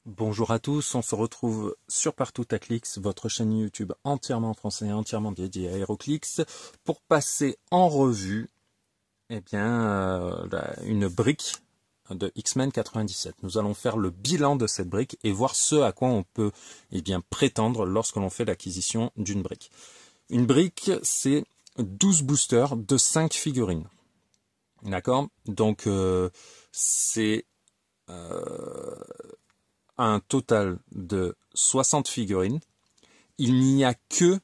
Bonjour à tous, on se retrouve sur Partout à Clix, votre chaîne YouTube entièrement en français, entièrement dédiée à HeroClix, pour passer en revue une brique de X-Men 97. Nous allons faire le bilan de cette brique et voir ce à quoi on peut prétendre lorsque l'on fait l'acquisition d'une brique. Une brique, c'est 12 boosters de 5 figurines. D'accord? Donc, c'est un total de 60 figurines. Il n'y a que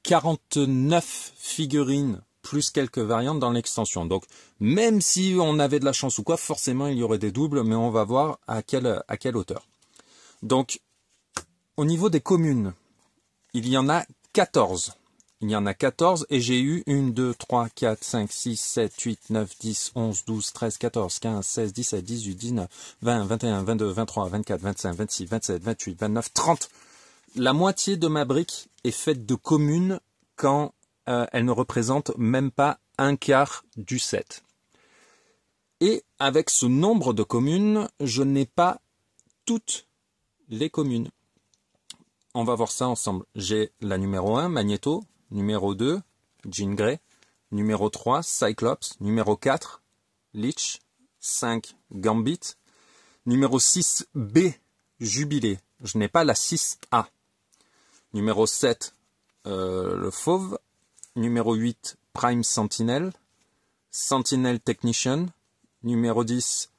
49 figurines plus quelques variantes dans l'extension. Donc, même si on avait de la chance ou quoi, forcément, il y aurait des doubles, mais on va voir à quelle hauteur. Donc, au niveau des communes, il y en a 14. Il y en a 14 et j'ai eu 1, 2, 3, 4, 5, 6, 7, 8, 9, 10, 11, 12, 13, 14, 15, 16, 17, 18, 19, 20, 21, 22, 23, 24, 25, 26, 27, 28, 29, 30. La moitié de ma brique est faite de communes quand elle ne représente même pas un quart du set. Et avec ce nombre de communes, je n'ai pas toutes les communes. On va voir ça ensemble. J'ai la numéro 1, Magneto, numéro 2, Jean Grey, numéro 3, Cyclops, numéro 4, Leech, 5, Gambit, numéro 6, B, Jubilé. Je n'ai pas la 6A. Numéro 7, le Fauve, numéro 8, Prime Sentinel, Sentinel Technician, numéro 10,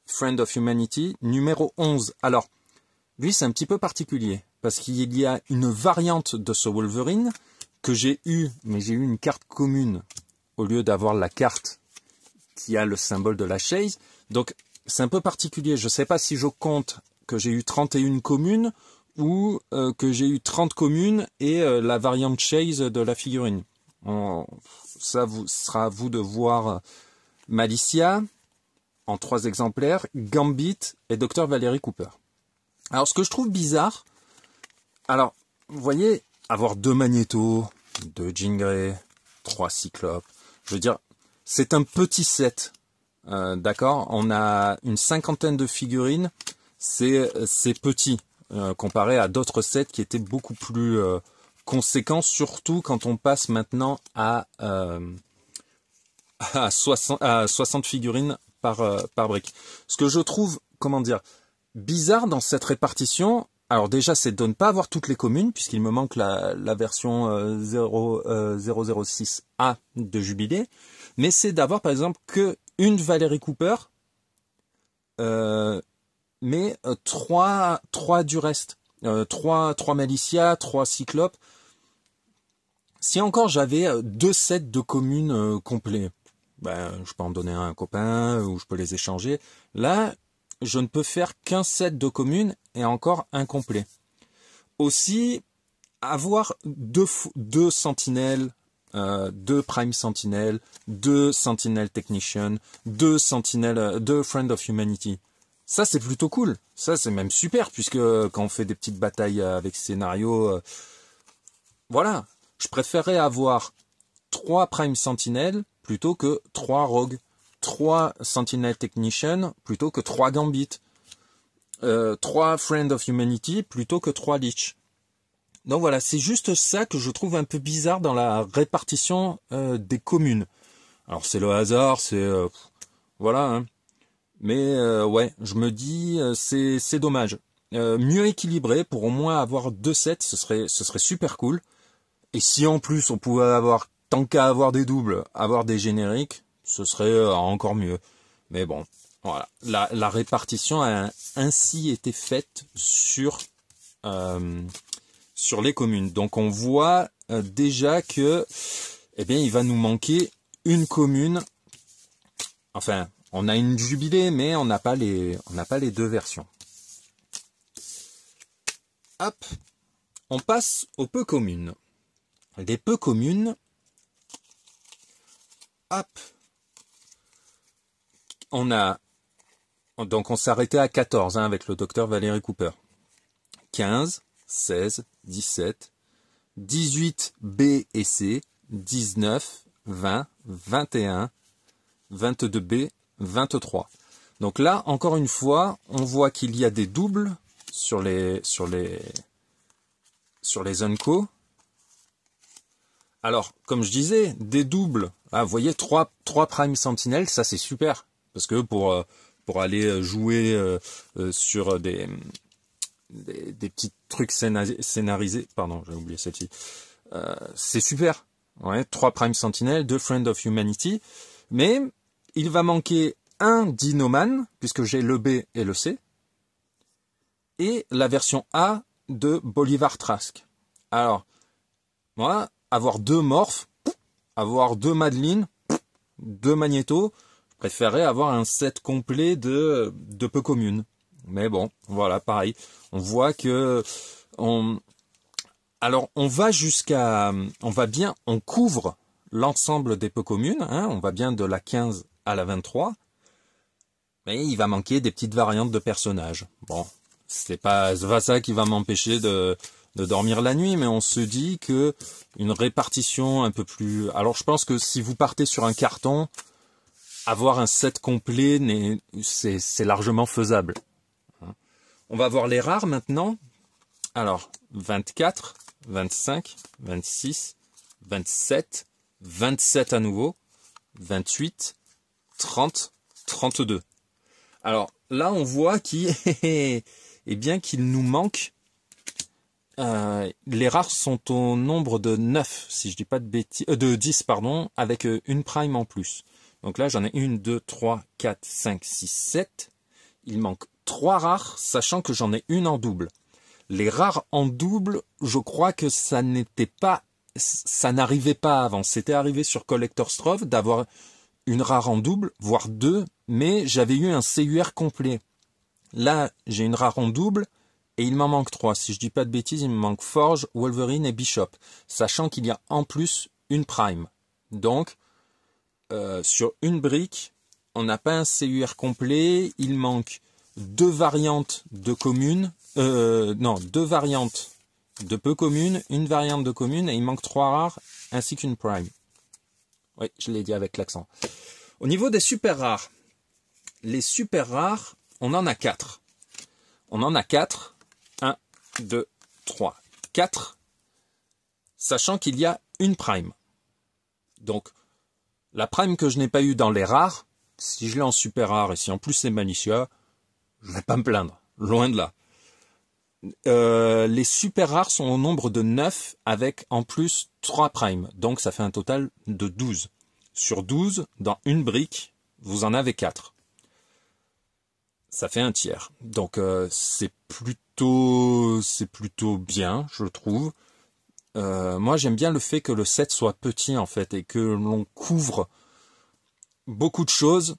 Friend of Humanity, numéro 11. Alors, lui, c'est un petit peu particulier, parce qu'il y a une variante de ce Wolverine que j'ai eu, mais j'ai eu une carte commune au lieu d'avoir la carte qui a le symbole de la Chase. Donc, c'est un peu particulier. Je ne sais pas si je compte que j'ai eu 31 communes ou que j'ai eu 30 communes et la variante Chase de la figurine. Sera à vous de voir Malicia en 3 exemplaires, Gambit et Dr Valerie Cooper. Alors, ce que je trouve bizarre, alors, vous voyez, avoir 2 Magneto, 2 Jean Grey, 3 Cyclopes, je veux dire, c'est un petit set, d'accord? On a une 50aine de figurines, c'est petit, comparé à d'autres sets qui étaient beaucoup plus conséquents, surtout quand on passe maintenant à 60 figurines par brique. Ce que je trouve, comment dire, bizarre dans cette répartition, alors déjà c'est de ne pas avoir toutes les communes, puisqu'il me manque la version 006A de Jubilé, mais c'est d'avoir par exemple que une Valerie Cooper, mais 3 du reste. 3 Malicia, 3 Cyclopes. Si encore j'avais 2 sets de communes complets, ben, je peux en donner un copain, ou je peux les échanger. Là, je ne peux faire qu'un set de communes et encore incomplet. Aussi, avoir deux sentinelles, 2 Prime Sentinel, 2 Sentinel Technician, 2 Friend of Humanity. Ça, c'est plutôt cool. Ça, c'est même super, puisque quand on fait des petites batailles avec scénario, voilà. Je préférerais avoir 3 Prime Sentinel plutôt que 3 Rogue. 3 Sentinel Technician plutôt que 3 Gambit. 3 Friend of Humanity plutôt que 3 Leech. Donc voilà, c'est juste ça que je trouve un peu bizarre dans la répartition des communes. Alors c'est le hasard, c'est... voilà, hein. Mais ouais, je me dis, c'est dommage. Mieux équilibré, pour au moins avoir 2 sets, ce serait super cool. Et si en plus on pouvait avoir, tant qu'à avoir des doubles, avoir des génériques, ce serait encore mieux. Mais bon, voilà. La répartition a ainsi été faite sur les communes. Donc on voit déjà que, eh bien, il va nous manquer une commune. Enfin, on a une Jubilé, mais on n'a pas les 2 versions. Hop, on passe aux peu communes. Les peu communes, hop, donc on s'est arrêté à 14 avec le docteur Valerie Cooper. 15, 16, 17, 18 B et C, 19, 20, 21, 22 B, 23. Donc là, encore une fois, on voit qu'il y a des doubles sur les Unco. Alors, comme je disais, des doubles. Ah, vous voyez, 3 Prime Sentinelle, ça c'est super. Parce que pour aller jouer sur des petits trucs scénarisés, pardon, j'ai oublié celle-ci, c'est super. Ouais, 3 Prime Sentinelle, 2 Friend of Humanity, mais il va manquer un Dinoman, puisque j'ai le B et le C, et la version A de Bolivar Trask. Alors, moi, avoir 2 Morph, avoir 2 Madeline, 2 Magneto, je préférerais avoir un set complet de peu communes. Mais bon, voilà, pareil. On voit que alors on couvre l'ensemble des peu communes, hein, on va bien de la 15 à la 23, mais il va manquer des petites variantes de personnages. Bon, c'est pas ça qui va m'empêcher de dormir la nuit, mais on se dit que une répartition un peu plus... Alors je pense que si vous partez sur un carton, avoir un set complet, c'est largement faisable. On va voir les rares maintenant. Alors, 24, 25, 26, 27, 27 à nouveau, 28, 30, 32. Alors là, on voit qu'il nous manque. Les rares sont au nombre de 9, si je dis pas de bêtises, de 10, pardon, avec une prime en plus. Donc là, j'en ai 1, 2, 3, 4, 5, 6, 7. Il manque 3 rares, sachant que j'en ai une en double. Les rares en double, je crois que ça n'arrivait pas avant. C'était arrivé sur Collector's Trove d'avoir une rare en double, voire 2, mais j'avais eu un CUR complet. Là, j'ai une rare en double, et il m'en manque 3. Si je dis pas de bêtises, il me manque Forge, Wolverine et Bishop, sachant qu'il y a en plus une prime. Donc, sur une brique, on n'a pas un CUR complet, il manque 2 variantes de communes, 2 variantes de peu communes, une variante de commune, et il manque 3 rares, ainsi qu'une prime. Oui, je l'ai dit avec l'accent. Au niveau des super rares, les super rares, on en a 4. On en a 4. 1, 2, 3, 4. Sachant qu'il y a une prime. Donc, la prime que je n'ai pas eue dans les rares, si je l'ai en super rare et si en plus c'est Malicia, je ne vais pas me plaindre. Loin de là. Les super rares sont au nombre de 9 avec en plus 3 primes. Donc ça fait un total de 12. Sur 12, dans une brique, vous en avez 4. Ça fait un tiers. Donc c'est plutôt bien, je trouve. Moi j'aime bien le fait que le set soit petit en fait et que l'on couvre beaucoup de choses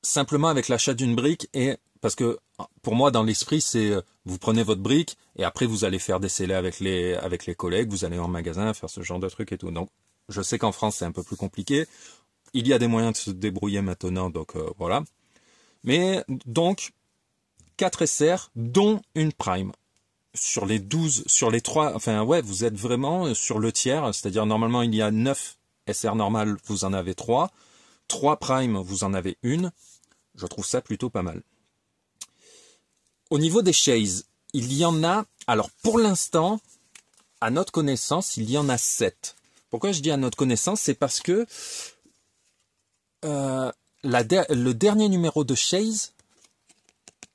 simplement avec l'achat d'une brique, et parce que pour moi dans l'esprit c'est vous prenez votre brique et après vous allez faire des scellés avec les collègues, vous allez en magasin faire ce genre de trucs et tout. Donc je sais qu'en France c'est un peu plus compliqué, il y a des moyens de se débrouiller maintenant, donc voilà. Mais donc 4 SR dont une prime sur les 12, sur les 3, enfin ouais, vous êtes vraiment sur le tiers, c'est-à-dire normalement il y a 9 SR normal, vous en avez 3 prime, vous en avez une. Je trouve ça plutôt pas mal. Au niveau des chaises, il y en a, alors pour l'instant, à notre connaissance, il y en a 7. Pourquoi je dis à notre connaissance? C'est parce que le dernier numéro de Chase,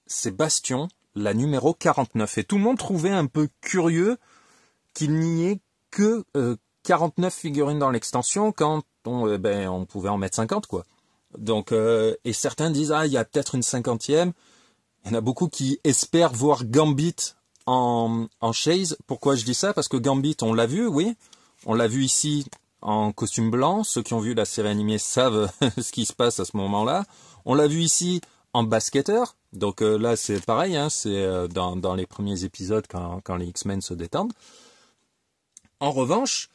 c'est Bastion, la numéro 49. Et tout le monde trouvait un peu curieux qu'il n'y ait que 49 figurines dans l'extension quand on pouvait en mettre 50, quoi. Donc, et certains disent, il y a peut-être une 50e. Il y en a beaucoup qui espèrent voir Gambit en Chase. Pourquoi je dis ça? Parce que Gambit, on l'a vu, oui. On l'a vu ici en costume blanc. Ceux qui ont vu la série animée savent ce qui se passe à ce moment-là. On l'a vu ici en basketteur. Donc là, c'est pareil, hein, c'est dans les premiers épisodes quand les X-Men se détendent. En revanche,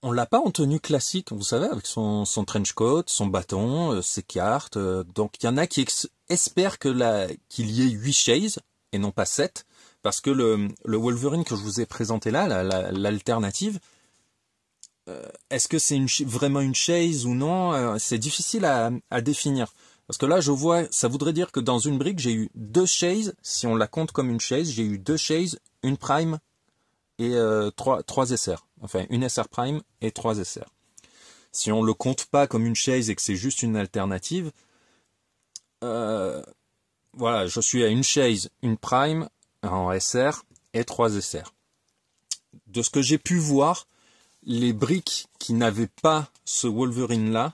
on l'a pas en tenue classique, vous savez, avec son trench coat, son bâton, ses cartes. Donc il y en a qui espèrent qu'il y ait 8 Chase et non pas 7, parce que le Wolverine que je vous ai présenté là, l'alternative, est-ce que c'est vraiment une Chase ou non? C'est difficile à définir. Parce que là, je vois, ça voudrait dire que dans une brique, j'ai eu 2 chases, si on la compte comme une chase, j'ai eu 2 chases, une prime et 3 SR. Enfin, une SR prime et 3 SR. Si on le compte pas comme une chase et que c'est juste une alternative, voilà, je suis à une chase, une prime en SR et 3 SR. De ce que j'ai pu voir, les briques qui n'avaient pas ce Wolverine-là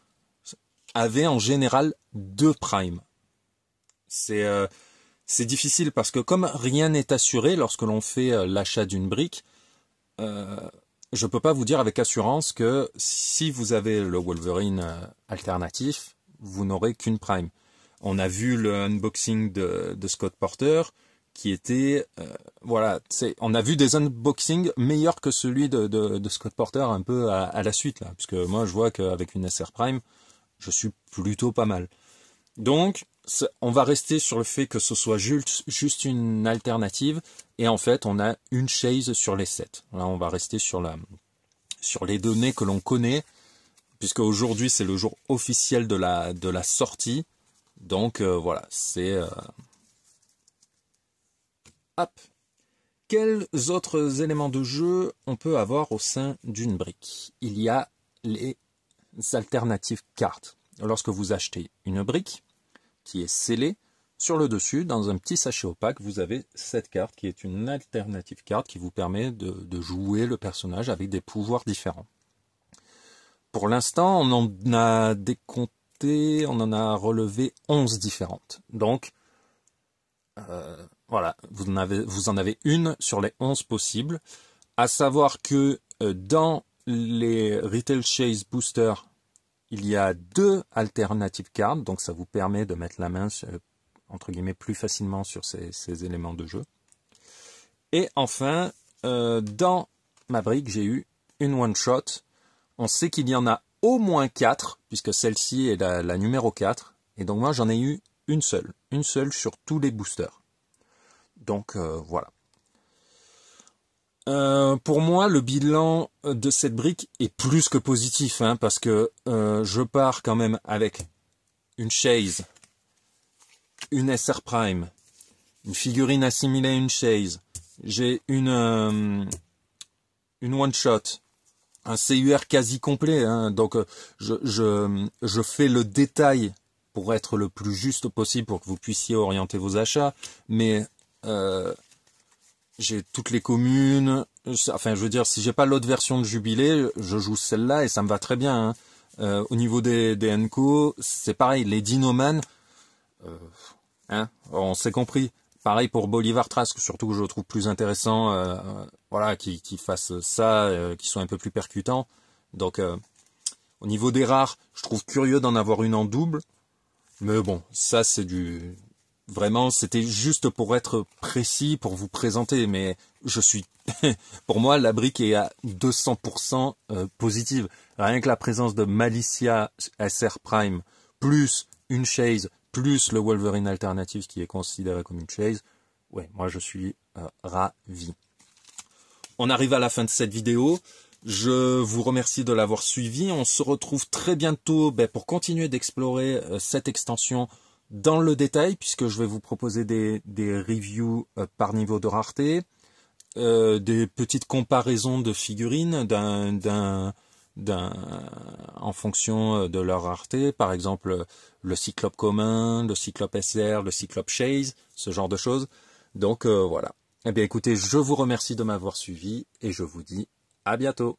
avaient en général 2 primes. C'est difficile parce que comme rien n'est assuré lorsque l'on fait l'achat d'une brique, je peux pas vous dire avec assurance que si vous avez le Wolverine alternatif, vous n'aurez qu'une prime. On a vu le unboxing de Scott Porter qui était voilà, on a vu des unboxings meilleurs que celui de Scott Porter un peu à la suite là, puisque moi je vois qu'avec une SR Prime, je suis plutôt pas mal. Donc on va rester sur le fait que ce soit juste une alternative et en fait on a une chase sur les 7. Là on va rester sur les données que l'on connaît, puisque aujourd'hui c'est le jour officiel de la sortie. Donc voilà, c'est hop. Quels autres éléments de jeu on peut avoir au sein d'une brique? Il y a les alternatives cartes. Lorsque vous achetez une brique qui est scellée, sur le dessus, dans un petit sachet opaque, vous avez cette carte qui est une alternative carte qui vous permet de jouer le personnage avec des pouvoirs différents. Pour l'instant, on en a décompté, on en a relevé 11 différentes. Donc, voilà, vous en avez une sur les 11 possibles. À savoir que dans les Retail Chase Booster, il y a 2 alternatives cards, donc ça vous permet de mettre la main entre guillemets plus facilement sur ces éléments de jeu. Et enfin, dans ma brique, j'ai eu une one-shot. On sait qu'il y en a au moins 4, puisque celle-ci est la numéro 4. Et donc moi, j'en ai eu une seule sur tous les boosters. Donc voilà. Pour moi, le bilan de cette brique est plus que positif, hein, parce que je pars quand même avec une chase, une SR Prime, une figurine assimilée à une chase, j'ai une one-shot, un CUR quasi complet, hein, donc je fais le détail pour être le plus juste possible pour que vous puissiez orienter vos achats, mais j'ai toutes les communes, enfin je veux dire, si j'ai pas l'autre version de Jubilé, je joue celle-là et ça me va très bien. Hein. Au niveau des Enco, c'est pareil, les Dinoman, hein, on s'est compris. Pareil pour Bolivar Trask, surtout que je le trouve plus intéressant, voilà, qu'ils fassent ça, qu'ils soient un peu plus percutants. Donc au niveau des rares, je trouve curieux d'en avoir une en double, mais bon, ça c'est du... Vraiment, c'était juste pour être précis, pour vous présenter, mais je suis... pour moi, la brique est à 200% positive. Rien que la présence de Malicia SR Prime, plus une chase, plus le Wolverine alternative qui est considéré comme une chase, ouais, moi je suis ravi. On arrive à la fin de cette vidéo. Je vous remercie de l'avoir suivi. On se retrouve très bientôt pour continuer d'explorer cette extension dans le détail, puisque je vais vous proposer des reviews par niveau de rareté, des petites comparaisons de figurines en fonction de leur rareté, par exemple le Cyclope commun, le Cyclope SR, le Cyclope Chase, ce genre de choses. Donc voilà. Eh bien écoutez, je vous remercie de m'avoir suivi et je vous dis à bientôt.